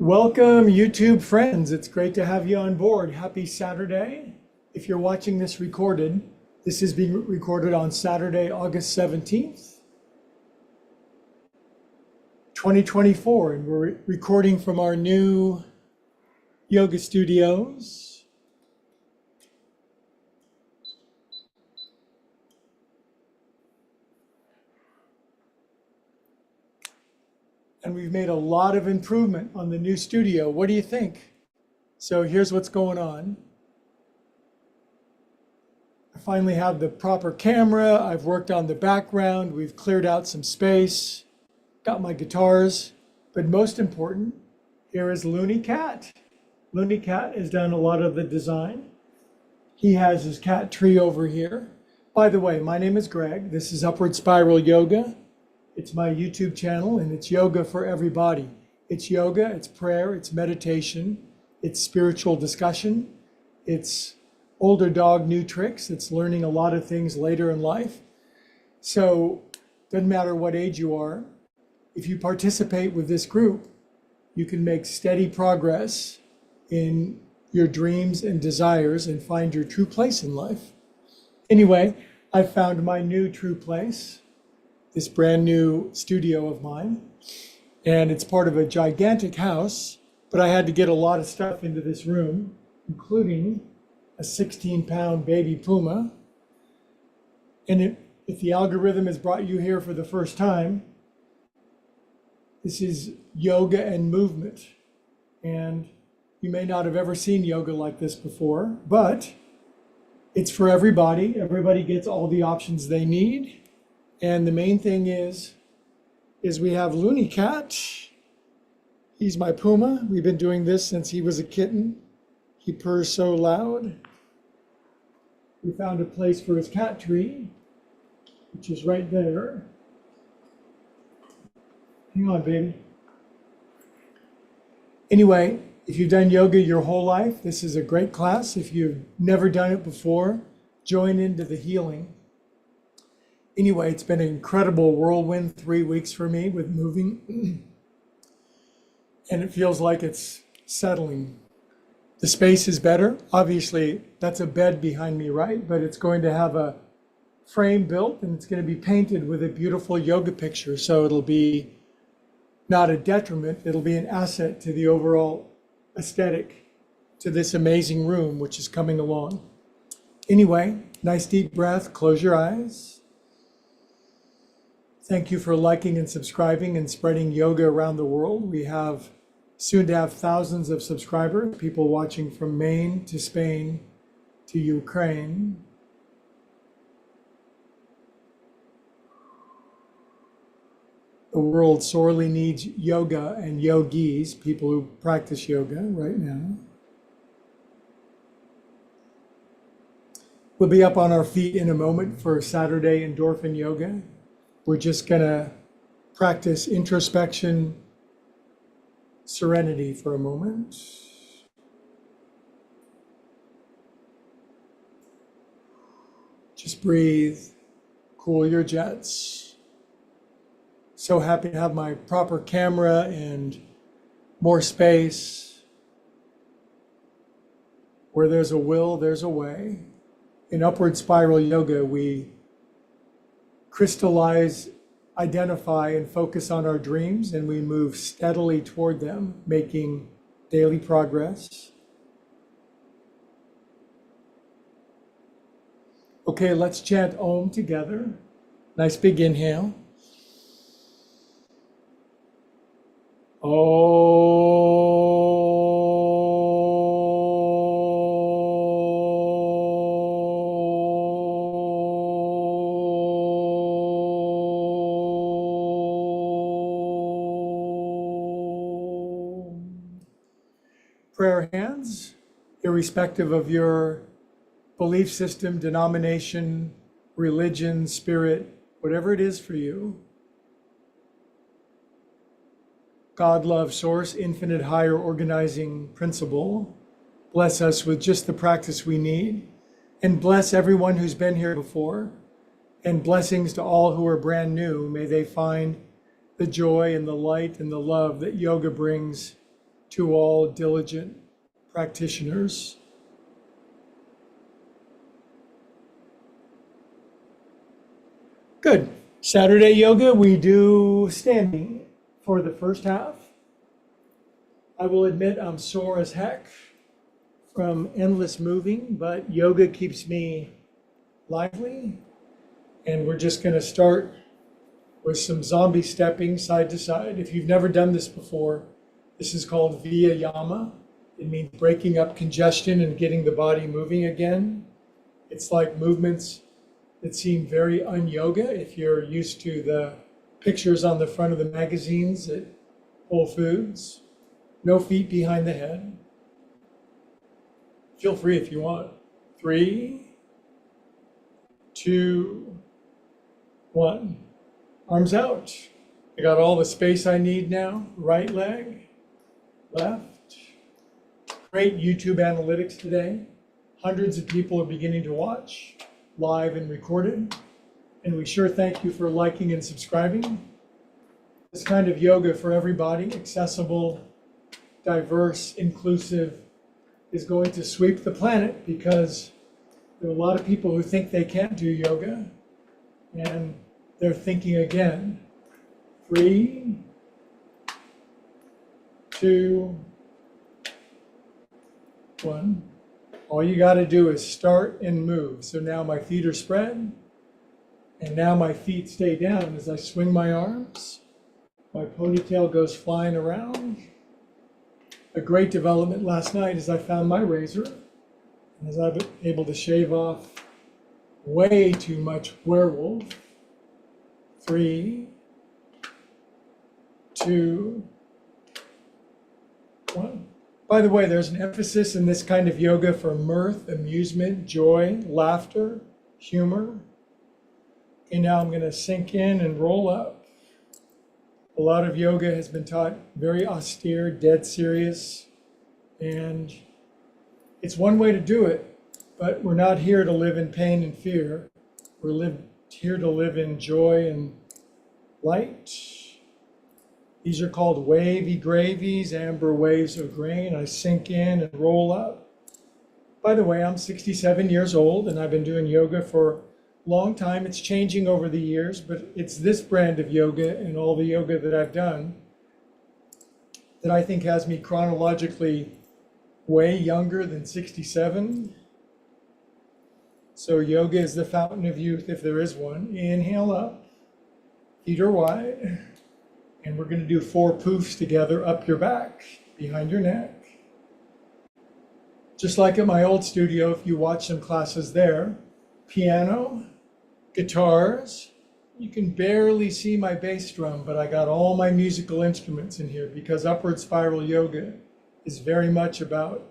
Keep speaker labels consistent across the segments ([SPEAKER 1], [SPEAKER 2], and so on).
[SPEAKER 1] Welcome, YouTube friends. It's great to have you on board. Happy Saturday. If you're watching this recorded, this is being recorded on Saturday, August 17th, 2024. And we're recording from our new yoga studios. And we've made a lot of improvement on the new studio. What do you think? So here's what's going on. I finally have the proper camera. I've worked on the background. We've cleared out some space, got my guitars. But most important, here is Looney Cat. Looney Cat has done a lot of the design. He has his cat tree over here. By the way, my name is Greg. This is Upward Spiral Yoga. It's my YouTube channel, and it's yoga for everybody. It's yoga, it's prayer, it's meditation, it's spiritual discussion, it's older dog, new tricks, it's learning a lot of things later in life. So doesn't matter what age you are, if you participate with this group, you can make steady progress in your dreams and desires and find your true place in life. Anyway, I found my new true place, this brand new studio of mine, and it's part of a gigantic house, but I had to get a lot of stuff into this room, including a 16-pound baby puma. And if the algorithm has brought you here for the first time, this is yoga and movement. And you may not have ever seen yoga like this before, but it's for everybody. Everybody gets all the options they need. And the main thing is we have Looney Cat. He's my puma. We've been doing this since he was a kitten. He purrs so loud. We found a place for his cat tree, which is right there. Hang on, baby. Anyway, if you've done yoga your whole life, this is a great class. If you've never done it before, join into the healing. Anyway, it's been an incredible whirlwind 3 weeks for me with moving. And it feels like it's settling. The space is better. Obviously, that's a bed behind me, right? But it's going to have a frame built and it's going to be painted with a beautiful yoga picture. So it'll be not a detriment, it'll be an asset to the overall aesthetic to this amazing room, which is coming along. Anyway, nice deep breath, close your eyes. Thank you for liking and subscribing and spreading yoga around the world. We have soon to have thousands of subscribers, people watching from Maine to Spain to Ukraine. The world sorely needs yoga and yogis, people who practice yoga right now. We'll be up on our feet in a moment for Saturday endorphin yoga. We're just going to practice introspection, serenity for a moment. Just breathe, cool your jets. So happy to have my proper camera and more space. Where there's a will, there's a way. In Upward Spiral Yoga, we crystallize, identify, and focus on our dreams, and we move steadily toward them, making daily progress. Okay, let's chant Om together. Nice big inhale. Om. Prayer hands, irrespective of your belief system, denomination, religion, spirit, whatever it is for you. God, love, source, infinite higher organizing principle, bless us with just the practice we need, and bless everyone who's been here before, and blessings to all who are brand new. May they find the joy and the light and the love that yoga brings to all diligent practitioners. Good. Saturday yoga, we do standing for the first half. I will admit I'm sore as heck from endless moving, but yoga keeps me lively. And we're just going to start with some zombie stepping side to side. If you've never done this before, this is called Viyama. It means breaking up congestion and getting the body moving again. It's like movements that seem very un-yoga if you're used to the pictures on the front of the magazines at Whole Foods. No feet behind the head. Feel free if you want. 3, 2, 1. Arms out. I got all the space I need now. Right leg, left. Great YouTube analytics today. Hundreds of people are beginning to watch, live and recorded. And we sure thank you for liking and subscribing. This kind of yoga for everybody, accessible, diverse, inclusive, is going to sweep the planet because there are a lot of people who think they can't do yoga, and they're thinking again. 3, 2, 1. All you got to do is start and move. So now my feet are spread, and now my feet stay down as I swing my arms. My ponytail goes flying around. A great development last night is I found my razor, and as I've been able to shave off way too much werewolf. 3, 2, 1. By the way, there's an emphasis in this kind of yoga for mirth, amusement, joy, laughter, humor. Okay, now I'm going to sink in and roll up. A lot of yoga has been taught very austere, dead serious, and it's one way to do it, but we're not here to live in pain and fear. We're here to live in joy and light. These are called wavy gravies, amber waves of grain. I sink in and roll up. By the way, I'm 67 years old and I've been doing yoga for long time. It's changing over the years, but it's this brand of yoga and all the yoga that I've done that I think has me chronologically way younger than 67. So yoga is the fountain of youth if there is one. Inhale up, feet are wide, and we're going to do 4 poofs together up your back, behind your neck. Just like at my old studio, if you watch some classes there, piano, guitars. You can barely see my bass drum, but I got all my musical instruments in here because upward spiral yoga is very much about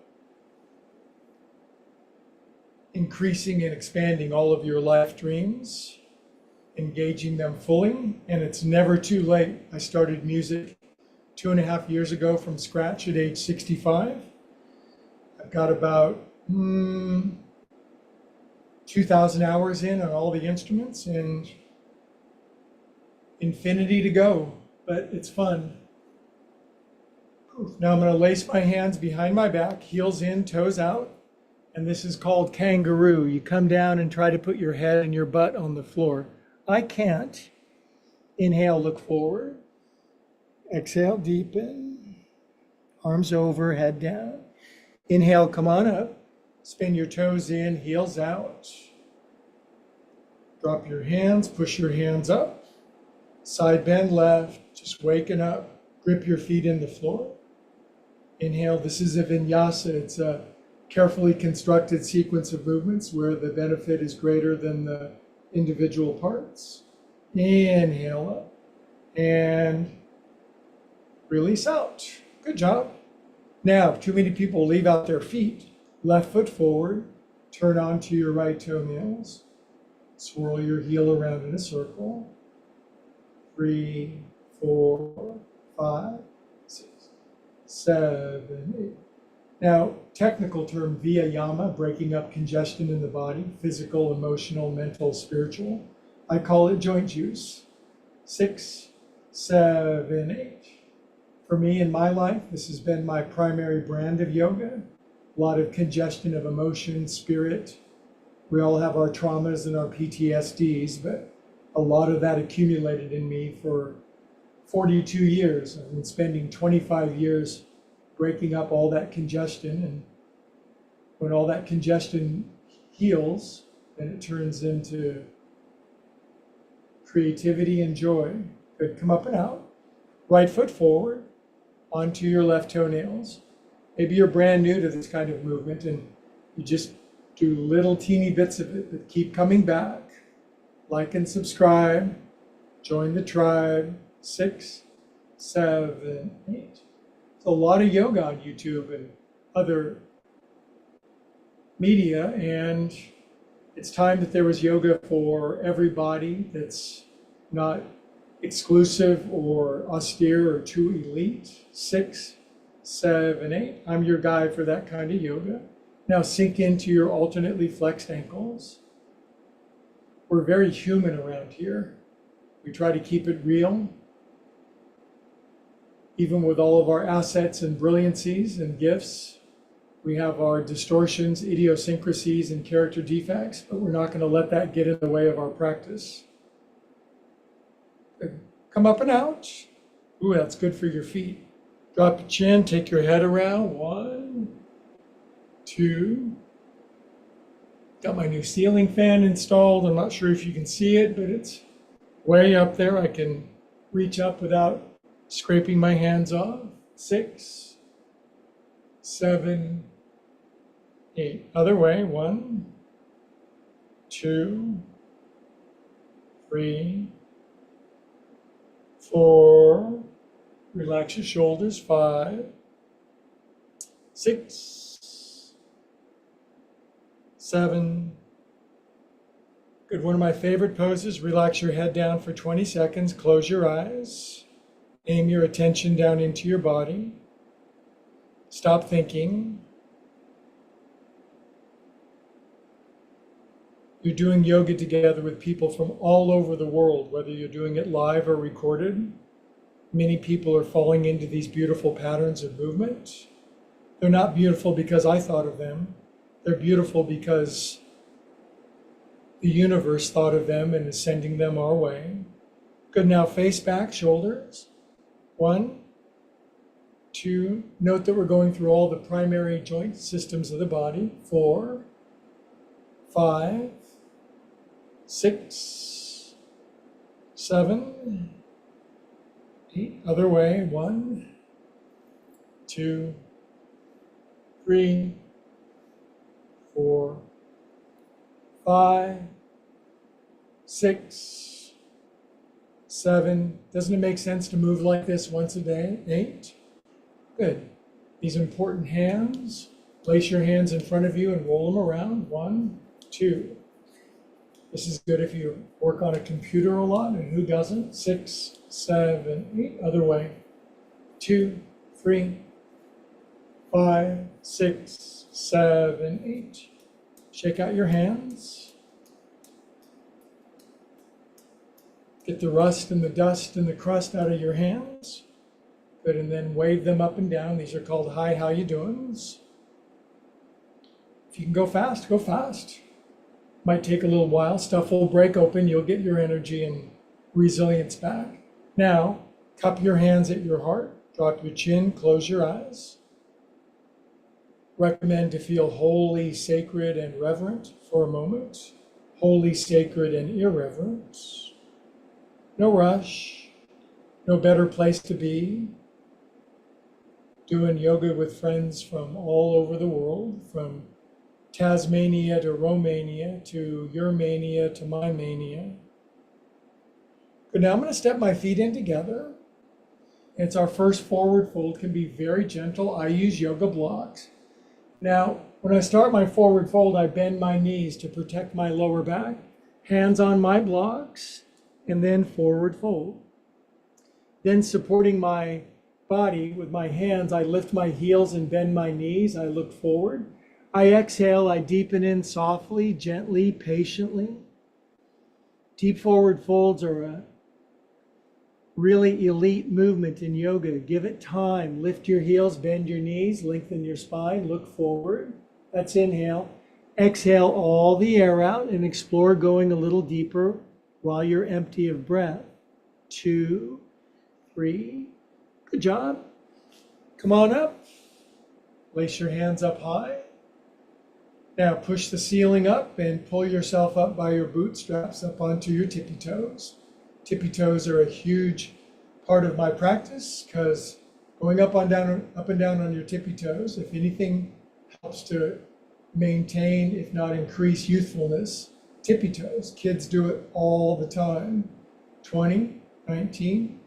[SPEAKER 1] increasing and expanding all of your life dreams, engaging them fully, and it's never too late. I started music 2.5 years ago from scratch at age 65. I've got about 2,000 hours in on all the instruments and infinity to go, but it's fun. Now I'm going to lace my hands behind my back, heels in, toes out, and this is called kangaroo. You come down and try to put your head and your butt on the floor. I can't. Inhale, look forward. Exhale, deepen. Arms over, head down. Inhale, come on up. Spin your toes in, heels out. Drop your hands, push your hands up. Side bend left, just waking up. Grip your feet in the floor. Inhale, this is a vinyasa. It's a carefully constructed sequence of movements where the benefit is greater than the individual parts. Inhale up and release out. Good job. Now, too many people leave out their feet. Left foot forward, turn onto your right toenails. Swirl your heel around in a circle. 3, 4, 5, 6, 7, 8. Now, technical term Viyama, breaking up congestion in the body, physical, emotional, mental, spiritual. I call it joint juice. 6, 7, 8. For me in my life, this has been my primary brand of yoga. A lot of congestion of emotion, spirit. We all have our traumas and our PTSDs, but a lot of that accumulated in me for 42 years. I've been spending 25 years breaking up all that congestion. And when all that congestion heals, then it turns into creativity and joy. Good, come up and out. Right foot forward, onto your left toenails. Maybe you're brand new to this kind of movement and you just do little teeny bits of it, but keep coming back. Like and subscribe, join the tribe. 6, 7, 8. There's a lot of yoga on YouTube and other media, and it's time that there was yoga for everybody that's not exclusive or austere or too elite. 6, 7, 8. I'm your guy for that kind of yoga. Now sink into your alternately flexed ankles. We're very human around here. We try to keep it real. Even with all of our assets and brilliancies and gifts, we have our distortions, idiosyncrasies, and character defects, but we're not going to let that get in the way of our practice. Good. Come up and out. Ooh, that's good for your feet. Drop your chin, take your head around. 1, 2. Got my new ceiling fan installed. I'm not sure if you can see it, but it's way up there. I can reach up without scraping my hands off. 6, 7, 8. Other way. 1, 2, 3, 4. Relax your shoulders. 5, 6, 7. Good. One of my favorite poses. Relax your head down for 20 seconds. Close your eyes. Aim your attention down into your body. Stop thinking. You're doing yoga together with people from all over the world, whether you're doing it live or recorded. Many people are falling into these beautiful patterns of movement. They're not beautiful because I thought of them. They're beautiful because the universe thought of them and is sending them our way. Good. Now face back, shoulders. 1, 2. Note that we're going through all the primary joint systems of the body. 4, 5, 6, 7, 8. Other way. 1, 2, 3, 4, 5, 6, 7. Doesn't it make sense to move like this once a day? 8. Good. These important hands. Place your hands in front of you and roll them around. 1, 2. This is good if you work on a computer a lot, and who doesn't? 6, 7, 8. Other way. 2, 3, 5, 6, 7, 8. Shake out your hands. Get the rust and the dust and the crust out of your hands. Good, and then wave them up and down. These are called hi, how you doings. If you can go fast, go fast. Might take a little while. Stuff will break open. You'll get your energy and resilience back. Now, cup your hands at your heart. Drop your chin. Close your eyes. Recommend to feel holy, sacred, and reverent for a moment. Holy, sacred, and irreverent. No rush. No better place to be. Doing yoga with friends from all over the world, from Tasmania to Romania to your mania to my mania. Good, now I'm going to step my feet in together. It's our first forward fold. Can be very gentle. I use yoga blocks. Now, when I start my forward fold, I bend my knees to protect my lower back. Hands on my blocks, and then forward fold. Then supporting my body with my hands, I lift my heels and bend my knees. I look forward. I exhale, I deepen in softly, gently, patiently. Deep forward folds are a really elite movement in yoga. Give it time. Lift your heels, bend your knees, lengthen your spine, look forward. That's inhale. Exhale all the air out and explore going a little deeper while you're empty of breath. 2, 3. Good job. Come on up. Place your hands up high. Now push the ceiling up and pull yourself up by your bootstraps up onto your tippy toes. Tippy toes are a huge part of my practice because going up and down on your tippy toes, if anything helps to maintain, if not increase youthfulness, tippy toes. Kids do it all the time. 20, 19,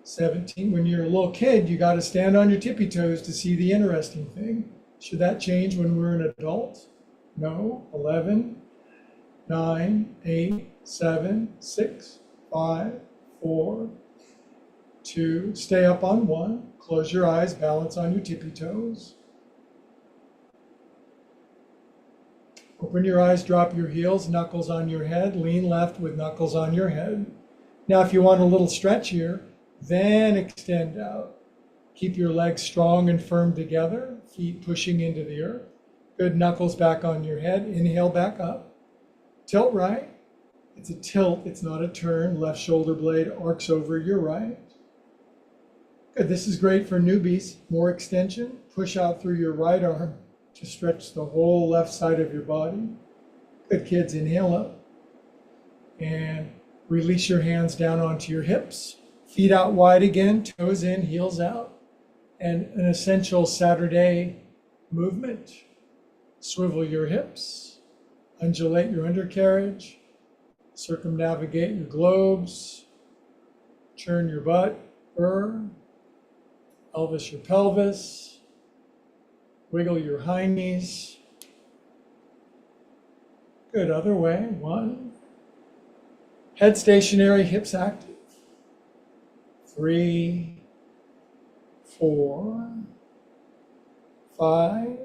[SPEAKER 1] 17. When you're a little kid, you got to stand on your tippy toes to see the interesting thing. Should that change when we're an adult? No. 11, 9, 8, 7, 6, 5, 4, 2. Stay up on 1. Close your eyes, balance on your tippy toes. Open your eyes, drop your heels, knuckles on your head, lean left with knuckles on your head. Now, if you want a little stretch here, then extend out. Keep your legs strong and firm together, feet pushing into the earth. Good, knuckles back on your head. Inhale back up. Tilt right. It's a tilt, it's not a turn. Left shoulder blade arcs over your right. Good, this is great for newbies. More extension. Push out through your right arm to stretch the whole left side of your body. Good, kids, inhale up. And release your hands down onto your hips. Feet out wide again, toes in, heels out. And an essential Saturday movement. Swivel your hips, undulate your undercarriage, circumnavigate your globes, turn your butt, elvis your pelvis, wiggle your hind knees. Good, other way, 1. Head stationary, hips active. 3, 4, 5,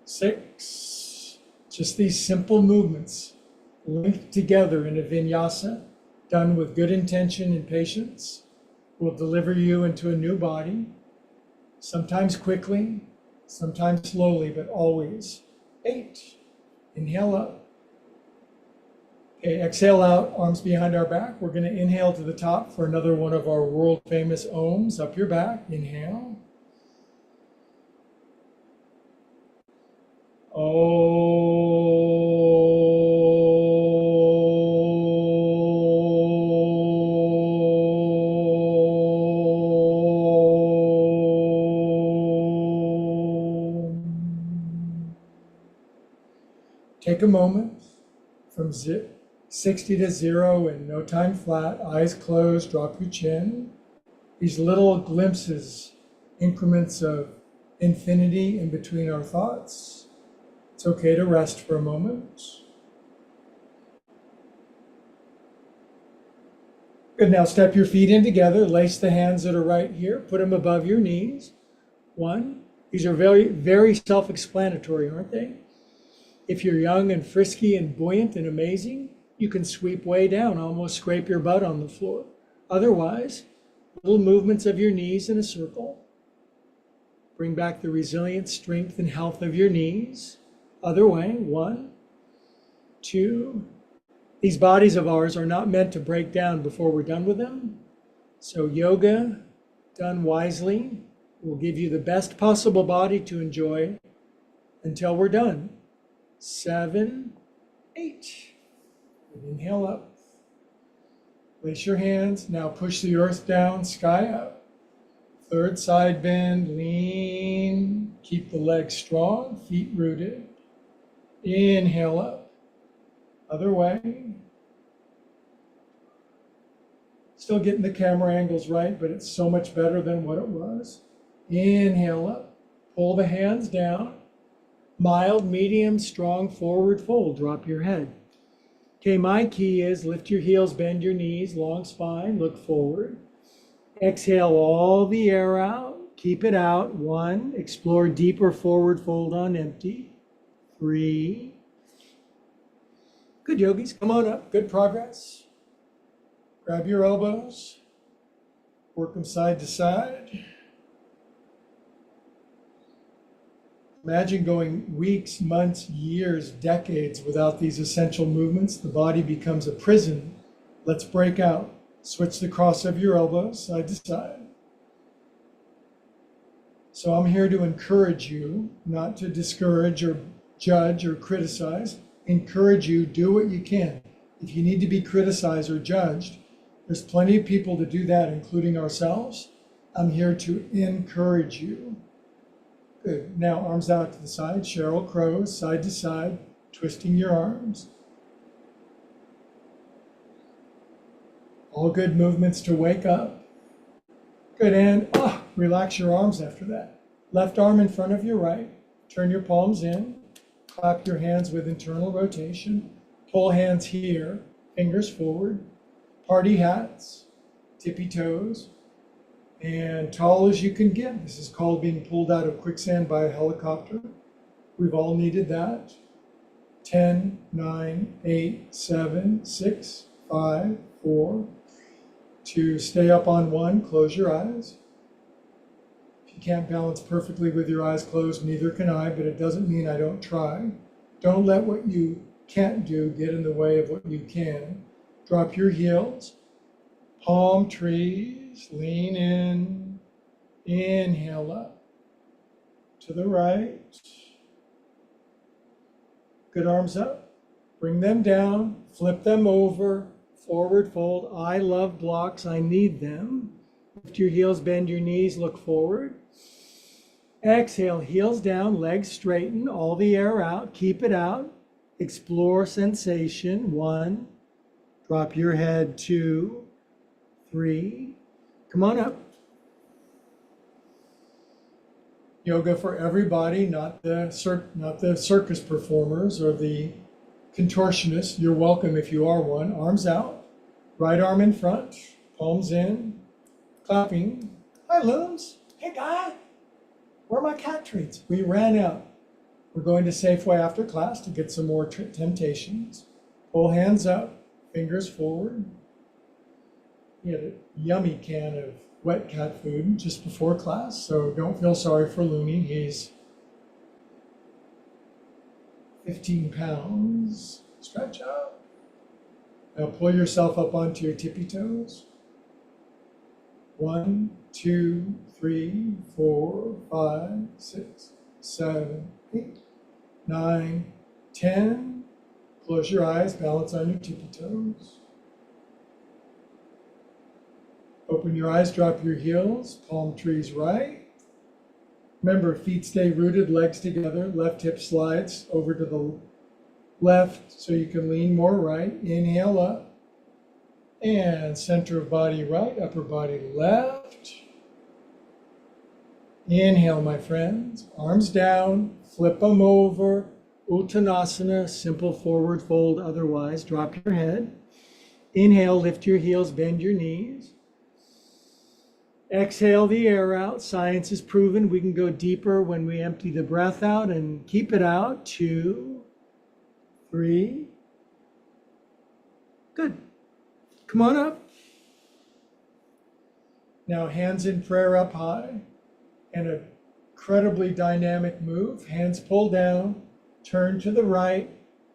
[SPEAKER 1] 6. Just these simple movements linked together in a vinyasa, done with good intention and patience, will deliver you into a new body, sometimes quickly, sometimes slowly, but always. 8. Inhale up. Okay, exhale out, arms behind our back. We're going to inhale to the top for another one of our world famous ohms up your back. Inhale. Take a moment from 60 to 0 in no time flat, eyes closed, drop your chin. These little glimpses, increments of infinity in between our thoughts. It's okay to rest for a moment. Good, now step your feet in together, lace the hands that are right here, put them above your knees. 1. These are very, very self-explanatory, aren't they? If you're young and frisky and buoyant and amazing, you can sweep way down, almost scrape your butt on the floor. Otherwise, little movements of your knees in a circle. Bring back the resilience, strength, and health of your knees. Other way, 1, 2. These bodies of ours are not meant to break down before we're done with them. So yoga, done wisely, will give you the best possible body to enjoy until we're done. 7, 8. Inhale up. Place your hands. Now push the earth down, sky up. 3rd side bend, lean. Keep the legs strong, feet rooted. Inhale up. Other way. Still getting the camera angles right, but it's so much better than what it was. Inhale up. Pull the hands down. Mild, medium, strong forward fold. Drop your head. Okay, my key is lift your heels, bend your knees, long spine, look forward. Exhale all the air out. Keep it out. 1. Explore deeper forward fold on empty. 3. Good, yogis. Come on up. Good progress. Grab your elbows, work them side to side. Imagine going weeks, months, years, decades without these essential movements. The body becomes a prison. Let's break out. Switch the cross of your elbows side to side. So I'm here to encourage you, not to discourage or judge or criticize. Encourage you, do what you can. If you need to be criticized or judged, there's plenty of people to do that, including ourselves. I'm here to encourage you. Good. Now arms out to the side. Sheryl Crow, side to side, twisting your arms. All good movements to wake up. Good, and relax your arms after that. Left arm in front of your right. Turn your palms in. Clap your hands with internal rotation. Pull hands here, fingers forward. Party hats, tippy toes, and tall as you can get. This is called being pulled out of quicksand by a helicopter. We've all needed that. 10, 9, 8, 7, 6, 5, 4, 2. Stay up on 1, close your eyes. If you can't balance perfectly with your eyes closed, neither can I, but it doesn't mean I don't try. Don't let what you can't do get in the way of what you can. Drop your heels, palm trees, lean in, inhale up, to the right. Good, arms up, bring them down, flip them over, forward fold. I love blocks, I need them. Lift your heels, bend your knees, look forward. Exhale, heels down, legs straighten, all the air out, keep it out. Explore sensation, 1. Drop your head, 2, 3. Come on up. Yoga for everybody, not the circus performers or the contortionists. You're welcome if you are one. Arms out, right arm in front, palms in, clapping. Hi, Looms. Hey, guy. Where are my cat treats? We ran out. We're going to Safeway after class to get some more temptations. Pull hands up. Fingers forward. He had a yummy can of wet cat food just before class, so don't feel sorry for Looney. He's 15 pounds. Stretch out. Now pull yourself up onto your tippy toes. 1, 2, 3, 4, 5, 6, 7, 8, 9, 10. Close your eyes, balance on your tippy toes. Open your eyes, drop your heels, palm trees right. Remember, feet stay rooted, legs together, left hip slides over to the left so you can lean more right. Inhale up. And center of body right, upper body left. Inhale, my friends. Arms down, flip them over. Uttanasana, simple forward fold otherwise. Drop your head. Inhale, lift your heels, bend your knees. Exhale the air out. Science has proven we can go deeper when we empty the breath out, and keep it out. 2, 3. Good. Come on up. Now hands in prayer up high, and an incredibly dynamic move. Hands pull down. Turn to the right,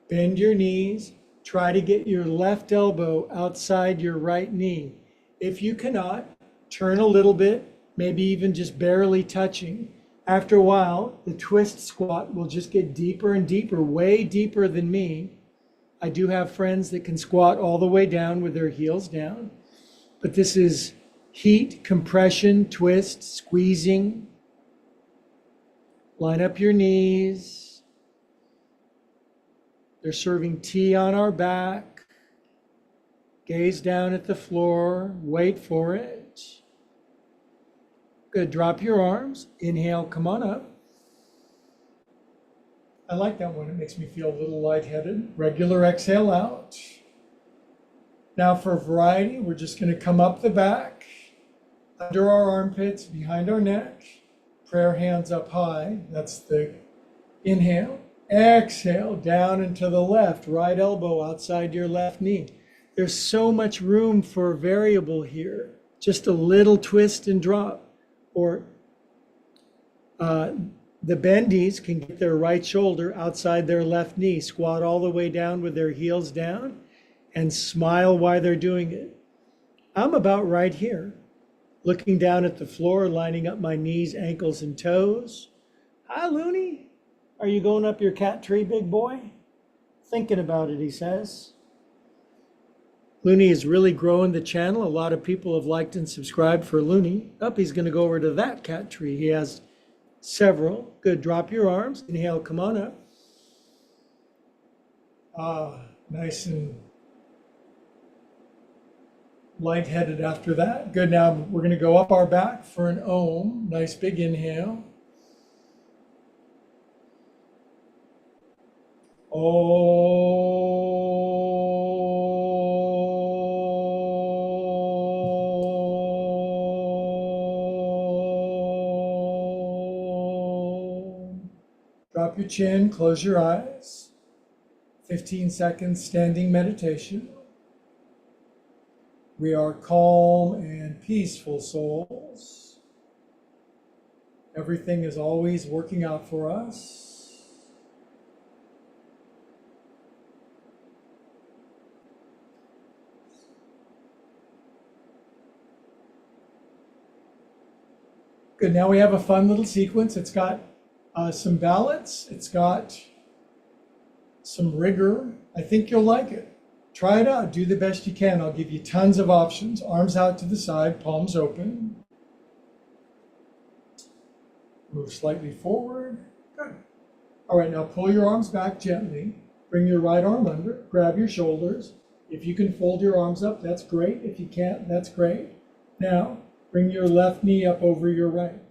[SPEAKER 1] bend your knees, try to get your left elbow outside your right knee. If you cannot, turn a little bit, maybe even just barely touching. After a while, the twist squat will just get deeper and deeper, way deeper than me. I do have friends that can squat all the way down with their heels down, but this is heat, compression, twist, squeezing. Line up your knees. They're serving tea on our back. Gaze down at the floor. Wait for it. Good. Drop your arms. Inhale. Come on up. I like that one. It makes me feel a little lightheaded. Regular exhale out. Now for variety, we're just going to come up the back, under our armpits, behind our neck. Prayer hands up high. That's the inhale. Exhale, down and to the left, right elbow outside your left knee. There's so much room for variable here. Just a little twist and drop. Or the bendies can get their right shoulder outside their left knee, squat all the way down with their heels down, and smile while they're doing it. I'm about right here, looking down at the floor, lining up my knees, ankles, and toes. Hi, Looney. Are you going up your cat tree, big boy? Thinking about it, he says. Looney is really growing the channel. A lot of people have liked and subscribed for Looney. He's going to go over to that cat tree. He has several. Good. Drop your arms. Inhale. Come on up. Nice and lightheaded after that. Good. Now we're going to go up our back for an Om. Nice big inhale. Drop your chin, close your eyes. 15 seconds standing meditation. We are calm and peaceful souls. Everything is always working out for us. Good, now we have a fun little sequence. It's got some balance. It's got some rigor. I think you'll like it. Try it out. Do the best you can. I'll give you tons of options. Arms out to the side, palms open. Move slightly forward. Good. All right, now pull your arms back gently. Bring your right arm under. Grab your shoulders. If you can fold your arms up, that's great. If you can't, that's great. Now, bring your left knee up over your right.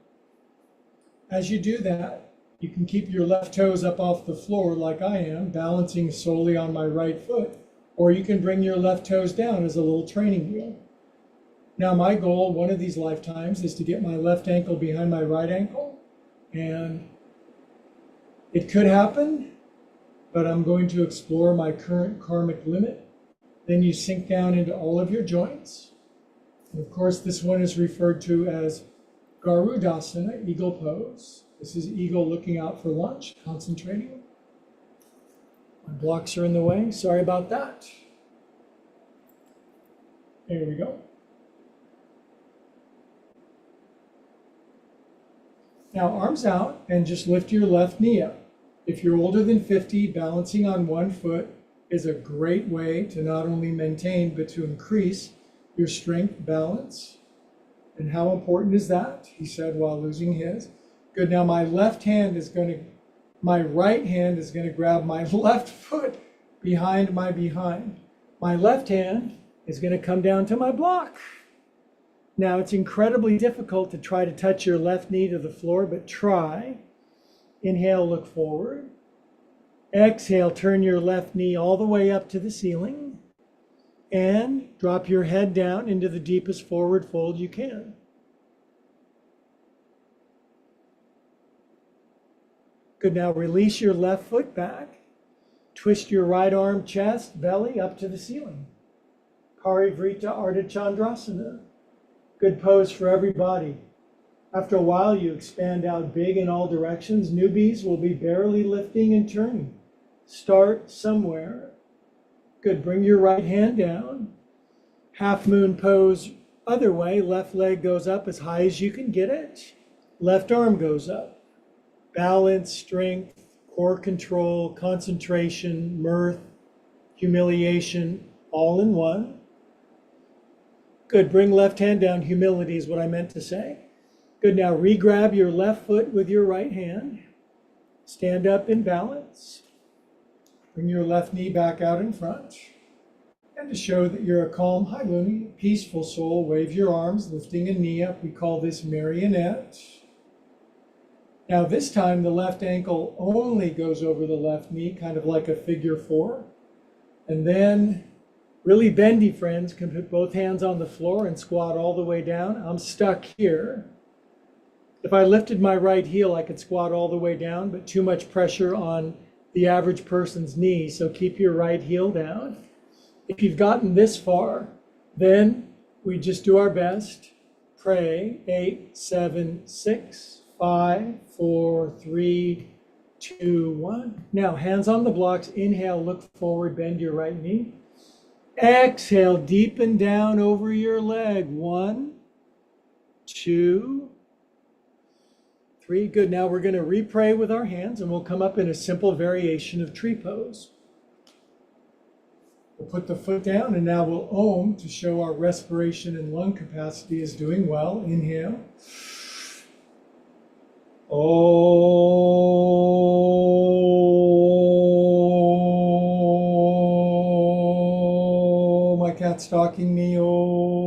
[SPEAKER 1] As you do that, you can keep your left toes up off the floor like I am, balancing solely on my right foot, or you can bring your left toes down as a little training wheel. Now my goal one of these lifetimes is to get my left ankle behind my right ankle, and it could happen, but I'm going to explore my current karmic limit. Then you sink down into all of your joints. And of course, this one is referred to as Garudasana, eagle pose. This is eagle looking out for lunch, concentrating. My blocks are in the way. Sorry about that. There we go. Now arms out and just lift your left knee up. If you're older than 50, balancing on one foot is a great way to not only maintain, but to increase your strength, balance. And how important is that? He said while losing his. Good, now my right hand is going to grab my left foot behind my behind. My left hand is going to come down to my block. Now it's incredibly difficult to try to touch your left knee to the floor, but try. Inhale, look forward. Exhale, turn your left knee all the way up to the ceiling. And drop your head down into the deepest forward fold you can. Good, now release your left foot back. Twist your right arm, chest, belly up to the ceiling. Parivrita Ardha Chandrasana. Good pose for everybody. After a while, you expand out big in all directions. Newbies will be barely lifting and turning. Start somewhere. Good, bring your right hand down. Half moon pose other way. Left leg goes up as high as you can get it. Left arm goes up. Balance, strength, core control, concentration, mirth, humiliation, all in one. Good, bring left hand down. Humility is what I meant to say. Good, now re-grab your left foot with your right hand. Stand up in balance. Bring your left knee back out in front. And to show that you're a calm, hi Looney, peaceful soul, wave your arms, lifting a knee up. We call this marionette. Now this time the left ankle only goes over the left knee, kind of like a figure four. And then really bendy friends can put both hands on the floor and squat all the way down. I'm stuck here. If I lifted my right heel, I could squat all the way down, but too much pressure on the average person's knee. So keep your right heel down. If you've gotten this far, then we just do our best. Pray 8, 7, 6, 5, 4, 3, 2, 1. Now, hands on the blocks. Inhale, look forward, bend your right knee. Exhale, deepen down over your leg. 1, 2, 3. Good. Now we're going to re-pray with our hands, and we'll come up in a simple variation of tree pose. We'll put the foot down, and now we'll Om to show our respiration and lung capacity is doing well. Inhale. Oh, my cat's stalking me. Oh.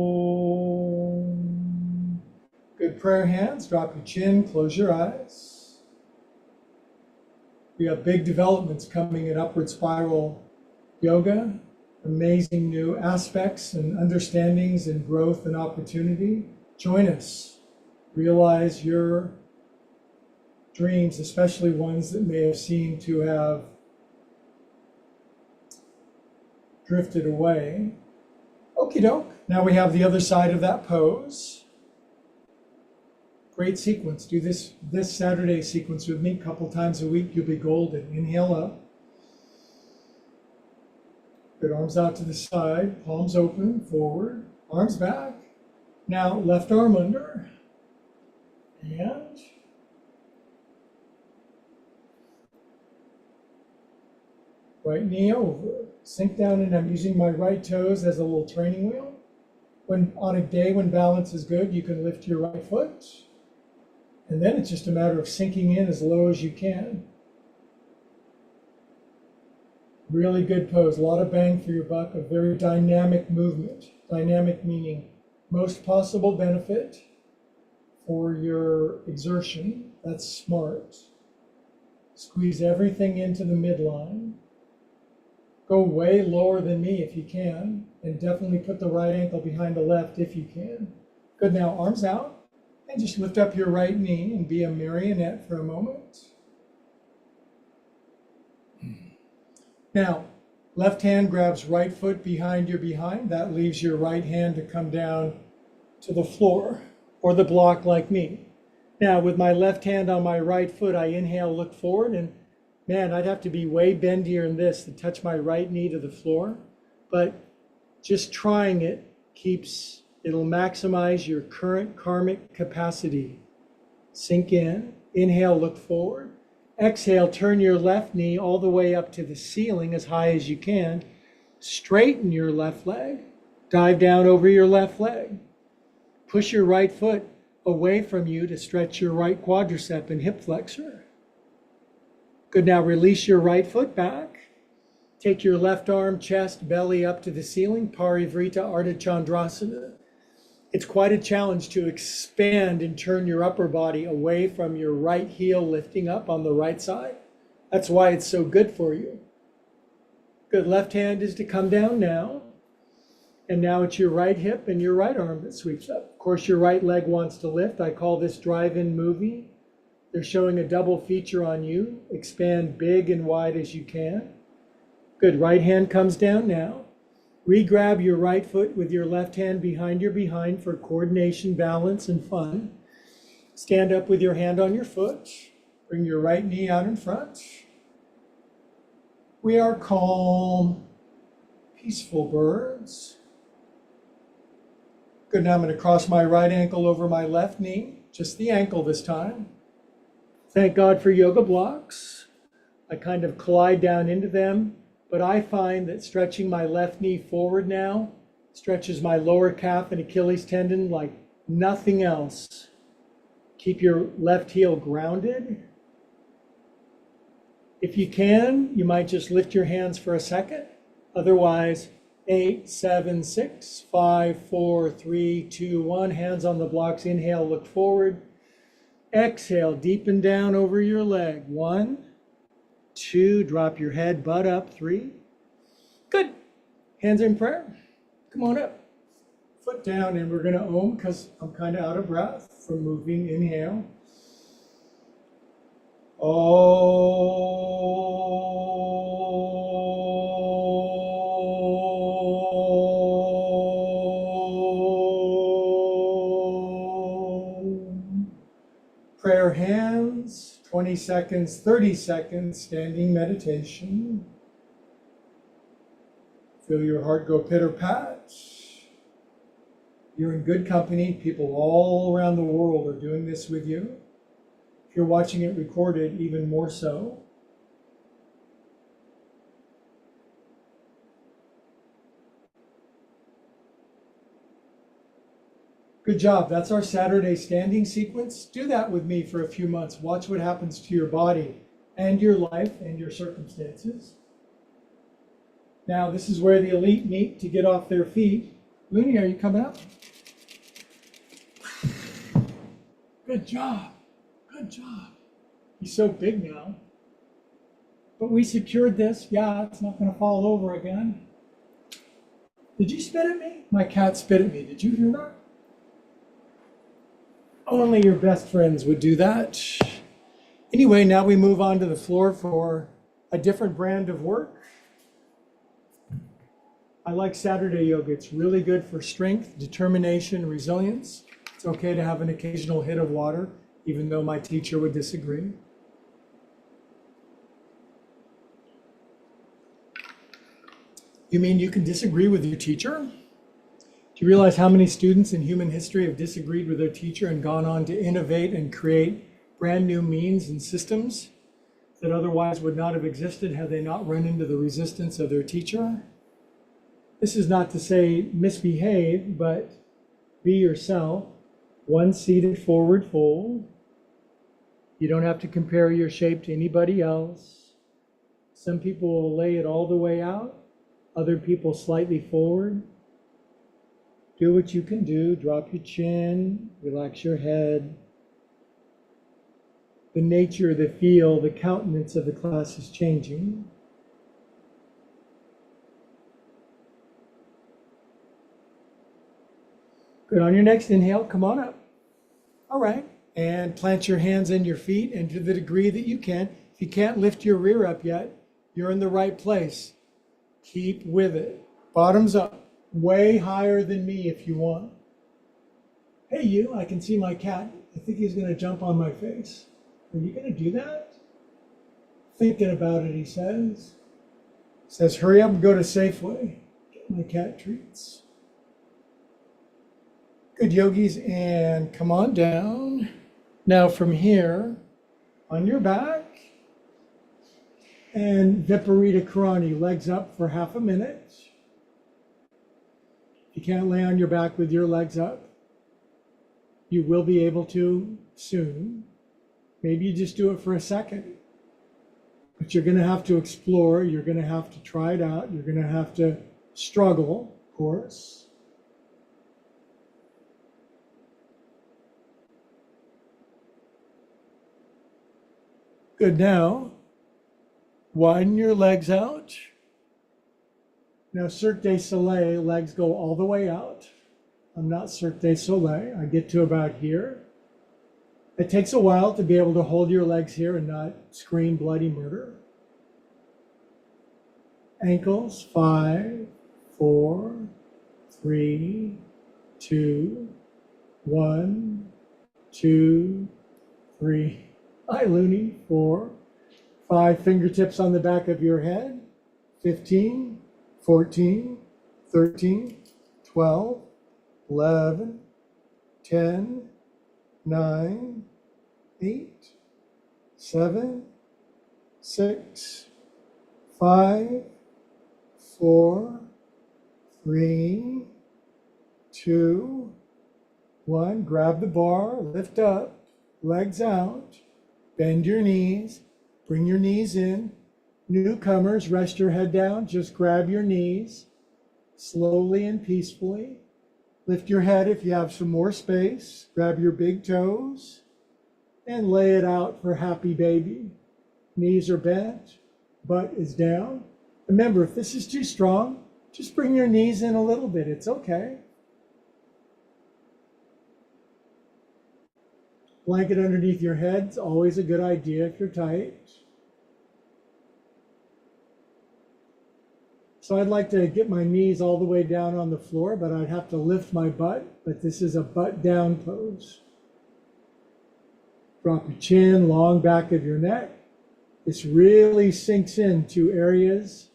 [SPEAKER 1] Good prayer hands. Drop your chin, close your eyes. We have big developments coming in upward spiral yoga. Amazing new aspects and understandings and growth and opportunity. Join us. Realize your dreams, especially ones that may have seemed to have drifted away. Okie doke. Now we have the other side of that pose. Great sequence. Do this Saturday sequence with me a couple times a week. You'll be golden. Inhale up. Good, arms out to the side, palms open, forward, arms back. Now, left arm under, and right knee over. Sink down, and I'm using my right toes as a little training wheel. When on a day when balance is good, you can lift your right foot, and then it's just a matter of sinking in as low as you can. Really good pose, a lot of bang for your buck, a very dynamic movement. Dynamic meaning most possible benefit for your exertion. That's smart. Squeeze everything into the midline. Go way lower than me if you can, and definitely put the right ankle behind the left if you can. Good, now arms out, and just lift up your right knee and be a marionette for a moment. Now, left hand grabs right foot behind your behind. That leaves your right hand to come down to the floor or the block like me. Now, with my left hand on my right foot, I inhale, look forward, and man, I'd have to be way bendier in this to touch my right knee to the floor. But just trying it it'll maximize your current karmic capacity. Sink in, inhale, look forward. Exhale, turn your left knee all the way up to the ceiling as high as you can. Straighten your left leg. Dive down over your left leg. Push your right foot away from you to stretch your right quadricep and hip flexor. Good, now release your right foot back. Take your left arm, chest, belly up to the ceiling, Parivrita Ardha Chandrasana. It's quite a challenge to expand and turn your upper body away from your right heel lifting up on the right side. That's why it's so good for you. Good, left hand is to come down now. And now it's your right hip and your right arm that sweeps up. Of course, your right leg wants to lift. I call this drive-in movie. They're showing a double feature on you. Expand big and wide as you can. Good, right hand comes down now. Re-grab your right foot with your left hand behind your behind for coordination, balance, and fun. Stand up with your hand on your foot. Bring your right knee out in front. We are calm, peaceful birds. Good, now I'm going to cross my right ankle over my left knee, just the ankle this time. Thank God for yoga blocks. I kind of collide down into them. But I find that stretching my left knee forward now stretches my lower calf and Achilles tendon like nothing else. Keep your left heel grounded. If you can, you might just lift your hands for a second. Otherwise, 8, 7, 6, 5, 4, 3, 2, 1. Hands on the blocks. Inhale, look forward. Exhale, deepen down over your leg. 1, 2, drop your head, butt up. 3. Good. Hands in prayer. Come on up. Foot down, and we're going to Om because I'm kind of out of breath from moving. Inhale. Oh. prayer hands, 20 seconds, 30 seconds, standing meditation. Feel your heart go pitter-pat. You're in good company. People all around the world are doing this with you. If you're watching it recorded, even more so. Good job. That's our Saturday standing sequence. Do that with me for a few months. Watch what happens to your body and your life and your circumstances. Now, this is where the elite meet to get off their feet. Looney, are you coming up? Good job. Good job. He's so big now. But we secured this. Yeah, it's not going to fall over again. Did you spit at me? My cat spit at me. Did you hear that? Only your best friends would do that. Anyway, now we move on to the floor for a different brand of work. I like Saturday yoga. It's really good for strength, determination, resilience. It's okay to have an occasional hit of water, even though my teacher would disagree. You mean you can disagree with your teacher? Do you realize how many students in human history have disagreed with their teacher and gone on to innovate and create brand new means and systems that otherwise would not have existed had they not run into the resistance of their teacher? This is not to say misbehave, but be yourself. One seated forward fold. You don't have to compare your shape to anybody else. Some people will lay it all the way out, other people slightly forward. Do what you can do. Drop your chin, relax your head. The nature, the feel, the countenance of the class is changing. Good. On your next inhale, come on up. All right. And plant your hands in your feet, and to the degree that you can. If you can't lift your rear up yet, you're in the right place. Keep with it. Bottoms up. Way higher than me if you want. Hey you, I can see my cat. I think he's going to jump on my face. Are you going to do that? Thinking about it, he says. Says, hurry up and go to Safeway. Get my cat treats. Good, yogis, and come on down. Now from here, on your back, and Viparita Karani, legs up for half a minute. If you can't lay on your back with your legs up, you will be able to soon. Maybe you just do it for a second. But you're going to have to explore. You're going to have to try it out. You're going to have to struggle, of course. Good. Now, widen your legs out. Now, Cirque du Soleil, legs go all the way out. I'm not Cirque du Soleil. I get to about here. It takes a while to be able to hold your legs here and not scream bloody murder. Ankles, 5, 4, 3, 2, 1, 2, 3. Hi, Looney. 4, 5. Fingertips on the back of your head. 15. 14, 13, 12, 11, 10, 9, 8, 7, 6, 5, 4, 3, 2, 1. Grab the bar, lift up, legs out, bend your knees, bring your knees in. Newcomers, rest your head down, just grab your knees, slowly and peacefully. Lift your head if you have some more space, grab your big toes, and lay it out for happy baby. Knees are bent, butt is down. Remember, if this is too strong, just bring your knees in a little bit, it's okay. Blanket underneath your head's always a good idea if you're tight. So I'd like to get my knees all the way down on the floor, but I'd have to lift my butt. But this is a butt down pose. Drop your chin, long back of your neck. This really sinks into areas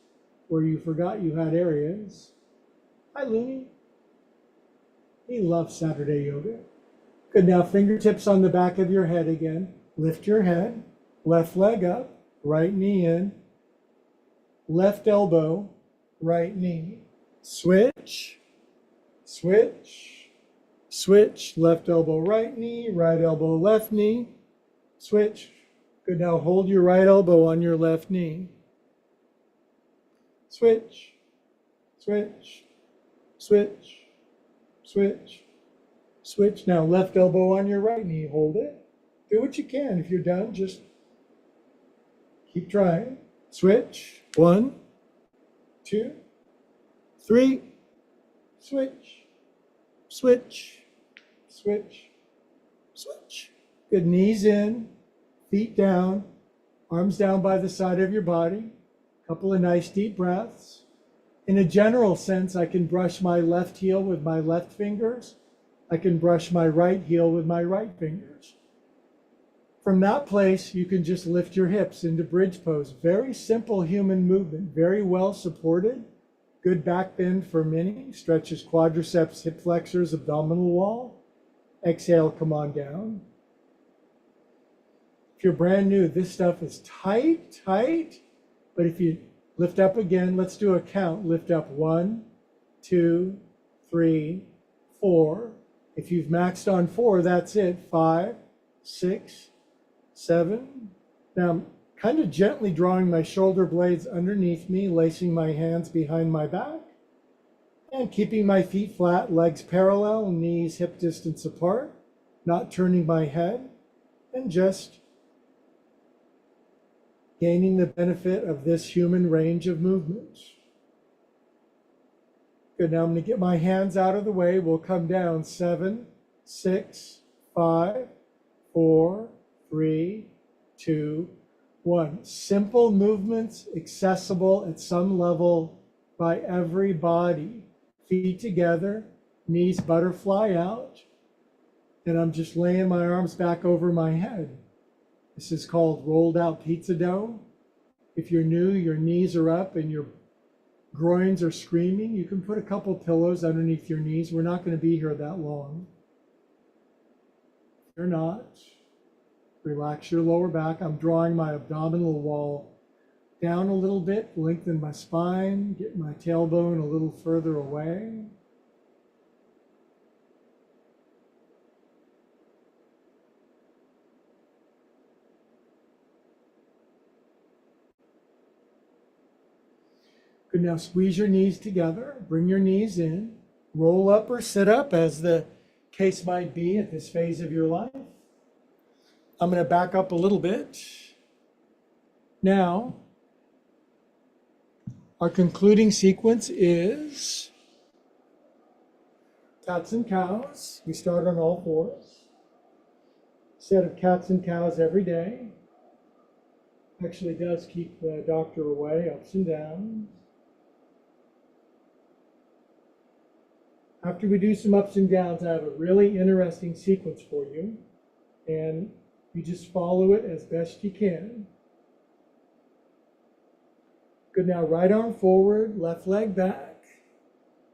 [SPEAKER 1] where you forgot you had areas. Hi, Looney. He loves Saturday yoga. Good, now fingertips on the back of your head again. Lift your head, left leg up, right knee in, left elbow, right knee. Switch, switch, switch, left elbow, right knee, right elbow, left knee, switch. Good, now hold your right elbow on your left knee. Switch, switch, switch, switch, switch. Now left elbow on your right knee, hold it. Do what you can. If you're done, just keep trying. Switch, 1, 2, 3, switch, switch, switch, switch. Good, knees in, feet down, arms down by the side of your body. Couple of nice deep breaths. In a general sense, I can brush my left heel with my left fingers. I can brush my right heel with my right fingers. From that place, you can just lift your hips into bridge pose. Very simple human movement, very well supported. Good back bend for many. Stretches quadriceps, hip flexors, abdominal wall. Exhale, come on down. If you're brand new, this stuff is tight, tight. But if you lift up again, let's do a count. Lift up 1, 2, 3, 4. If you've maxed on 4, that's it. 5, 6, 7. Now I'm kind of gently drawing my shoulder blades underneath me, lacing my hands behind my back, and keeping my feet flat, legs parallel, knees hip distance apart, not turning my head, and just gaining the benefit of this human range of movement. Good, now I'm going to get my hands out of the way. We'll come down. 7, 6, 5, 4, 3, 2, 1. Simple movements, accessible at some level by everybody. Feet together, knees butterfly out, and I'm just laying my arms back over my head. This is called rolled out pizza dough. If you're new, your knees are up and your groins are screaming, you can put a couple pillows underneath your knees. We're not going to be here that long. If you're not, relax your lower back. I'm drawing my abdominal wall down a little bit, lengthen my spine, get my tailbone a little further away. Good, now squeeze your knees together, bring your knees in, roll up or sit up as the case might be at this phase of your life. I'm going to back up a little bit. Now, our concluding sequence is cats and cows. We start on all fours. Set of cats and cows every day. Actually does keep the doctor away, ups and downs. After we do some ups and downs, I have a really interesting sequence for you, and you just follow it as best you can. Good, now right arm forward, left leg back.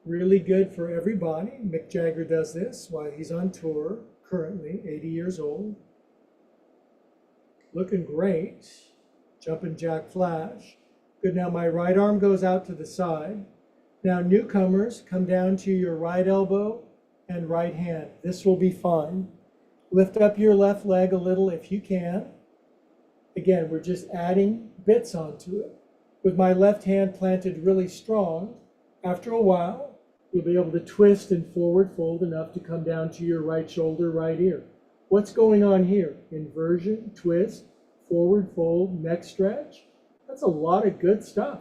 [SPEAKER 1] Really good for everybody. Mick Jagger does this while he's on tour, currently 80 years old. Looking great. Jumping jack flash. Good, now my right arm goes out to the side. Now newcomers, come down to your right elbow and right hand. This will be fun. Lift up your left leg a little if you can. Again, we're just adding bits onto it. With my left hand planted really strong, after a while, you'll be able to twist and forward fold enough to come down to your right shoulder, right ear. What's going on here? Inversion, twist, forward fold, neck stretch. That's a lot of good stuff.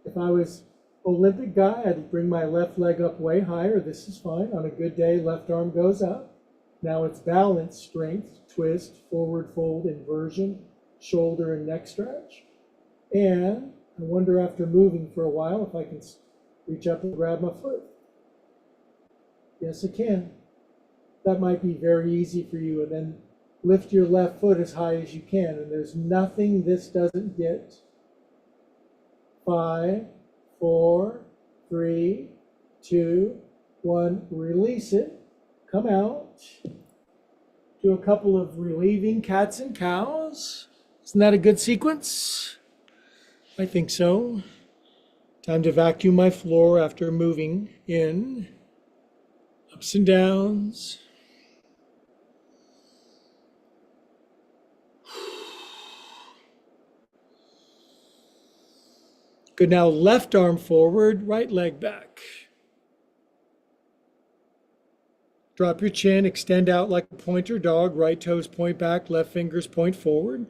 [SPEAKER 1] If I was Olympic guy, I'd bring my left leg up way higher. This is fine. On a good day, left arm goes up. Now it's balance, strength, twist, forward fold, inversion, shoulder and neck stretch. And I wonder after moving for a while if I can reach up and grab my foot. Yes, I can. That might be very easy for you. And then Lift your left foot as high as you can, and there's nothing this doesn't get. 5, 4, 3, 2, 1. Release it. Come out. Do a couple of relieving cats and cows. Isn't that a good sequence? I think so. Time to vacuum my floor after moving in. Ups and downs. Good, now left arm forward, right leg back. Drop your chin, extend out like a pointer dog, right toes point back, left fingers point forward.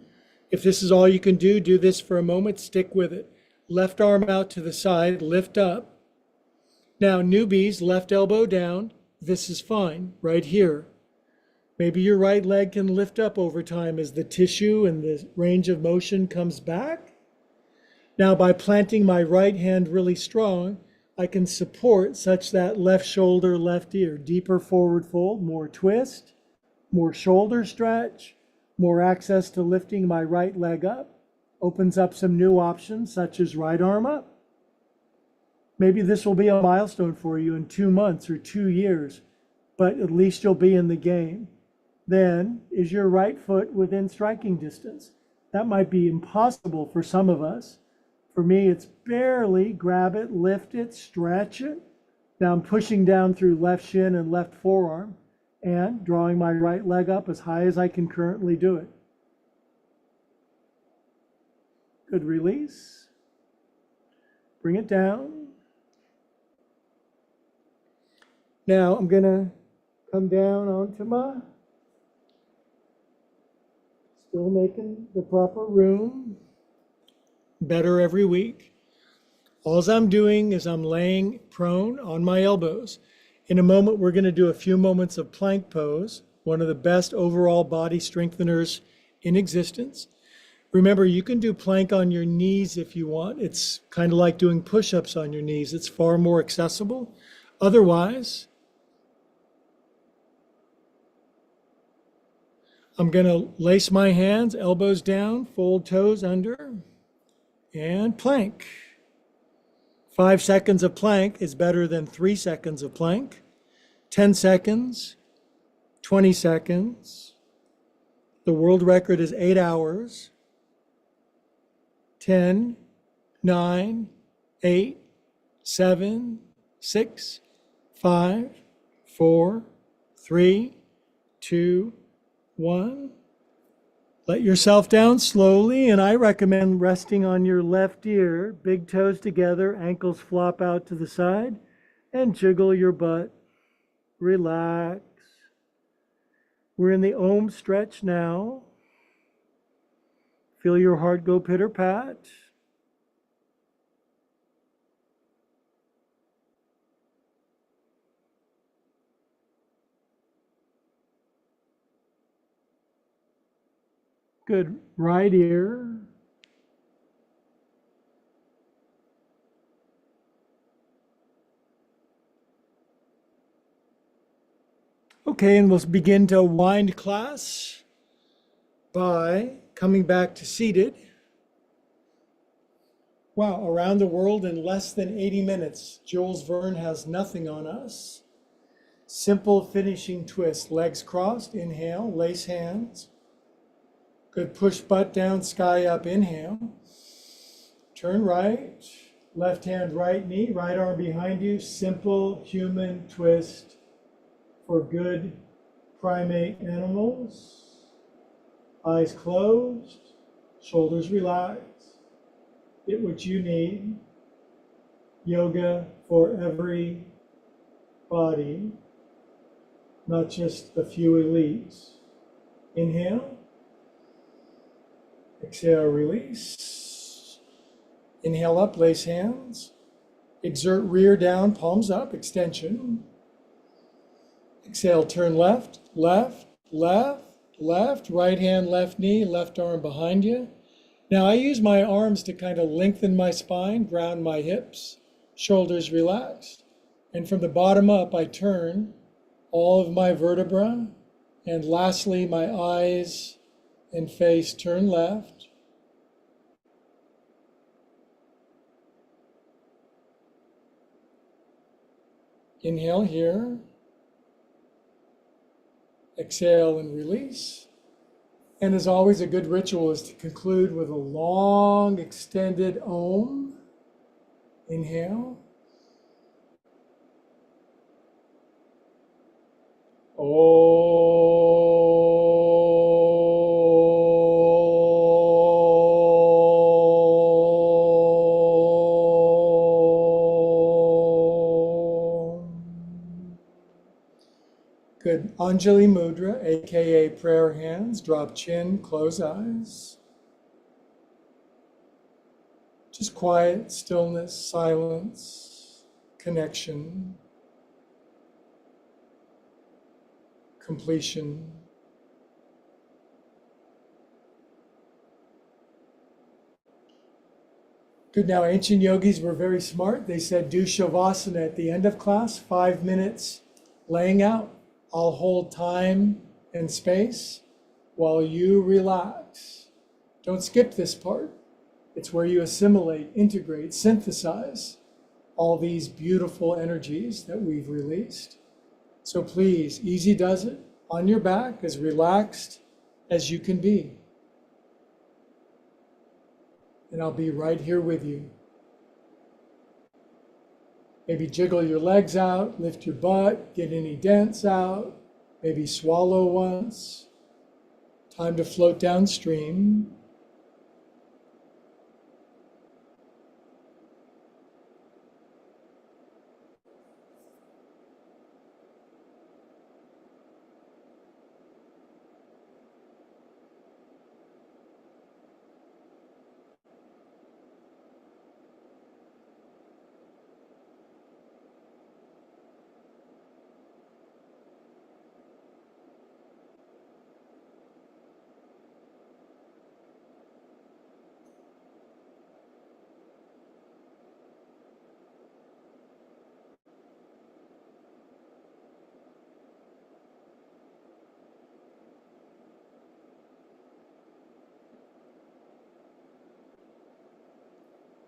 [SPEAKER 1] If this is all you can do, do this for a moment, stick with it. Left arm out to the side, lift up. Now newbies, left elbow down, this is fine, right here. Maybe your right leg can lift up over time as the tissue and the range of motion comes back. Now, by planting my right hand really strong, I can support such that left shoulder, left ear, deeper forward fold, more twist, more shoulder stretch, more access to lifting my right leg up, opens up some new options such as right arm up. Maybe this will be a milestone for you in 2 months or 2 years, but at least you'll be in the game. Then, is your right foot within striking distance? That might be impossible for some of us. For me, it's barely grab it, lift it, stretch it. Now I'm pushing down through left shin and left forearm and drawing my right leg up as high as I can currently do it. Good, release. Bring it down. Now I'm going to come down onto my, still making the proper room. Better every week. All I'm doing is I'm laying prone on my elbows. In a moment, we're going to do a few moments of plank pose, one of the best overall body strengtheners in existence. Remember, you can do plank on your knees if you want. It's kind of like doing push-ups on your knees. It's far more accessible. Otherwise, I'm going to lace my hands, elbows down, fold toes under, and plank. 5 seconds of plank is better than 3 seconds of plank. 10 seconds, 20 seconds. The world record is 8 hours. 10, 9, 8, 7, 6, 5, 4, 3, 2, 1. Let yourself down slowly, and I recommend resting on your left ear, big toes together, ankles flop out to the side, and jiggle your butt. Relax. We're in the Om stretch now. Feel your heart go pitter-pat. Good, right ear. Okay, and we'll begin to wind class by coming back to seated. Wow, around the world in less than 80 minutes. Jules Verne has nothing on us. Simple finishing twist, legs crossed, inhale, lace hands. Good, push butt down, sky up, inhale. Turn right, left hand, right knee, right arm behind you. Simple human twist for good primate animals. Eyes closed, shoulders relaxed. Get what you need. Yoga for every body, not just a few elites. Inhale. Exhale, release. Inhale up, lace hands. Exert rear down, palms up, extension. Exhale, turn left, left, left, left. Right hand, left knee, left arm behind you. Now I use my arms to kind of lengthen my spine, ground my hips, shoulders relaxed. And from the bottom up, I turn all of my vertebrae And lastly, my eyes and face turn left. Inhale here. Exhale and release. And as always, a good ritual is to conclude with a long, extended Om. Inhale. Good. Anjali Mudra, aka prayer hands. Drop chin, close eyes. Just quiet, stillness, silence, connection, completion. Good. Now, ancient yogis were very smart. They said, do Shavasana at the end of class, 5 minutes laying out. I'll hold time and space while you relax. Don't skip this part. It's where you assimilate, integrate, synthesize all these beautiful energies that we've released. So please, easy does it, on your back, as relaxed as you can be. And I'll be right here with you. Maybe jiggle your legs out, lift your butt, get any dents out, maybe swallow once. Time to float downstream.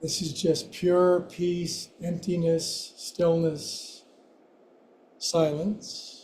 [SPEAKER 1] This is just pure peace, emptiness, stillness, silence.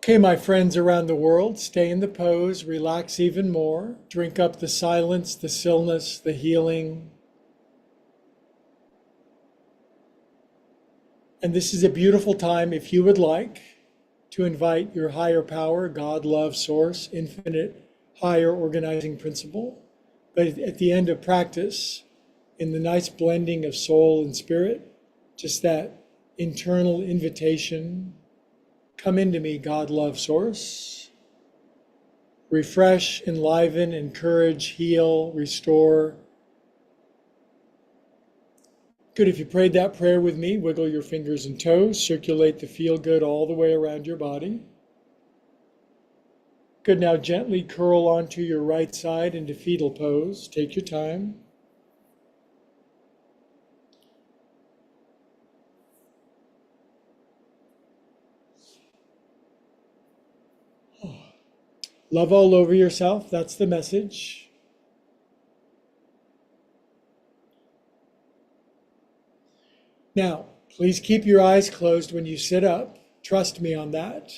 [SPEAKER 1] Okay, my friends around the world, stay in the pose, relax even more, drink up the silence, the stillness, the healing. And this is a beautiful time, if you would like, to invite your higher power, God, love, source, infinite, higher organizing principle. But at the end of practice, in the nice blending of soul and spirit, just that internal invitation, come into me, God, love, source. Refresh, enliven, encourage, heal, restore. Good, if you prayed that prayer with me, wiggle your fingers and toes, circulate the feel good all the way around your body. Good, now gently curl onto your right side into fetal pose. Take your time. Love all over yourself, that's the message. Now, please keep your eyes closed when you sit up. Trust me on that.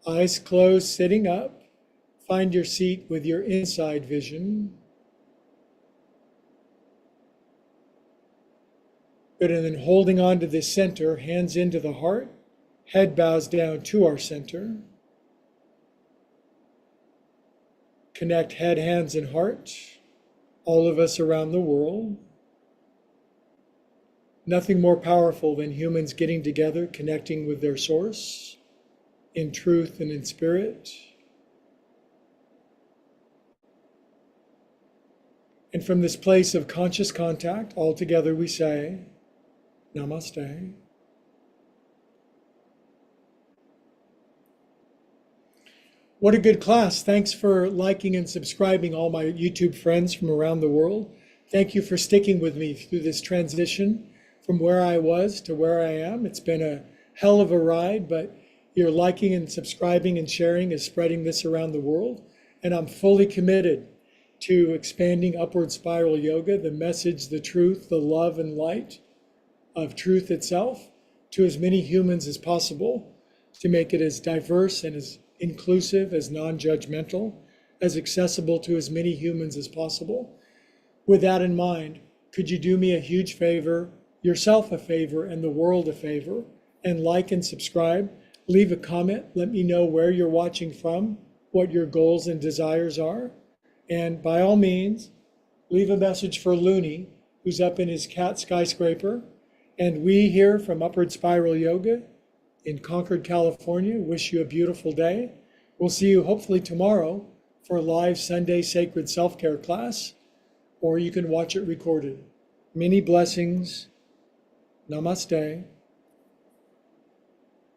[SPEAKER 1] Eyes closed, sitting up. Find your seat with your inside vision. Good, and then holding on to the center, hands into the heart, head bows down to our center. Connect head, hands, and heart, all of us around the world. Nothing more powerful than humans getting together, connecting with their source, in truth and in spirit. And from this place of conscious contact, all together we say, Namaste. What a good class. Thanks for liking and subscribing, all my YouTube friends from around the world. Thank you for sticking with me through this transition from where I was to where I am. It's been a hell of a ride, but your liking and subscribing and sharing is spreading this around the world. And I'm fully committed to expanding Upward Spiral Yoga, the message, the truth, the love and light of truth itself to as many humans as possible, to make it as diverse and as inclusive, as non-judgmental, as accessible to as many humans as possible. With that in mind, could you do me a huge favor, yourself a favor, and the world a favor, and like and subscribe? Leave a comment. Let me know where you're watching from, what your goals and desires are. And by all means, leave a message for Looney, who's up in his cat skyscraper. And we here from Upward Spiral Yoga in Concord, California, wish you a beautiful day. We'll see you hopefully tomorrow for a live Sunday Sacred Self-Care class, or you can watch it recorded. Many blessings. Namaste.